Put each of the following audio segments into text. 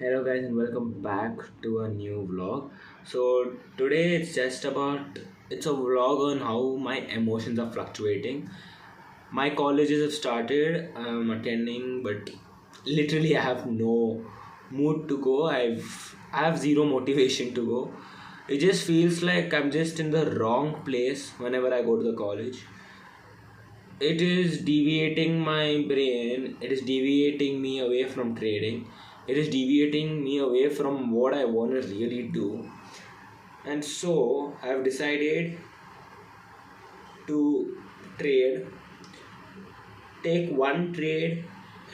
Hello guys and welcome back to a new vlog. So today it's a vlog on how my emotions are fluctuating. My colleges have started, I'm attending, but literally I have no mood to go. I have zero motivation to go. It just feels like I'm just in the wrong place whenever I go to the college. It is deviating my brain, it is deviating me away from trading, it is deviating me away from what I want to really do. And so I've decided to trade, take one trade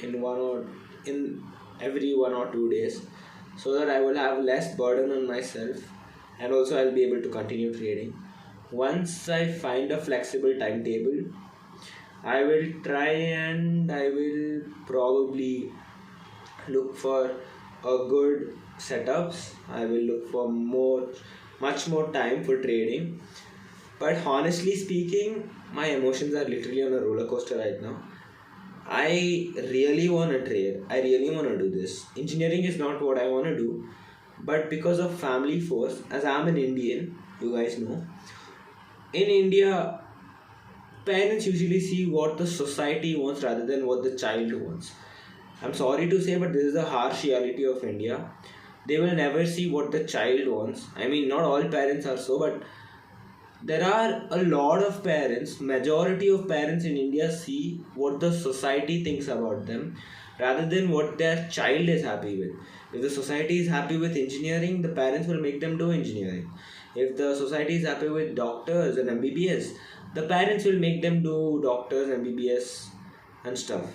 in every 1 or 2 days, so that I will have less burden on myself, and also I'll be able to continue trading. Once I find a flexible timetable, I will try and I will probably look for a good setups. I will look for much more time for trading. But honestly speaking, my emotions are literally on a roller coaster right now. I really want to trade. I really want to do this. Engineering is not what I want to do, but because of family force, as I'm an Indian, you guys know, in India, parents usually see what the society wants rather than what the child wants. I'm sorry to say, but this is the harsh reality of India. They will never see what the child wants. I mean, not all parents are so, but there are a lot of parents, majority of parents in India see what the society thinks about them rather than what their child is happy with. If the society is happy with engineering, the parents will make them do engineering. If the society is happy with doctors and MBBS, the parents will make them do doctors, MBBS, and stuff.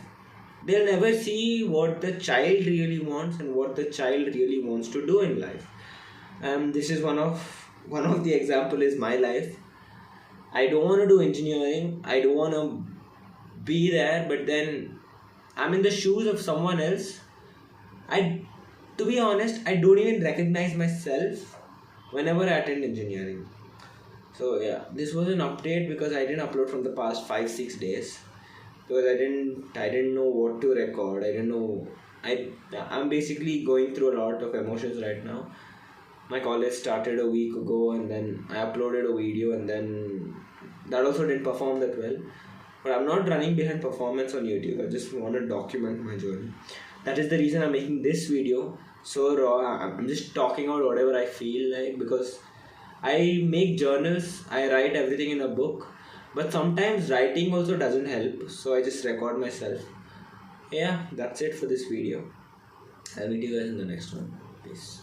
They'll never see what the child really wants and what the child really wants to do in life. This is one of the example is my life. I don't want to do engineering. I don't want to be there, but then I'm in the shoes of someone else. I, to be honest, I don't even recognize myself whenever I attend engineering. So yeah, this was an update because I didn't upload from the past 5-6 days because I didn't know what to record. I didn't know. I'm basically going through a lot of emotions right now. My college started a week ago, and then I uploaded a video, and then that also didn't perform that well. But I'm not running behind performance on YouTube. I just want to document my journey. That is the reason I'm making this video so raw. I'm just talking out whatever I feel like because I make journals, I write everything in a book, but sometimes writing also doesn't help, so I just record myself. Yeah, that's it for this video. I'll meet you guys in the next one. Peace.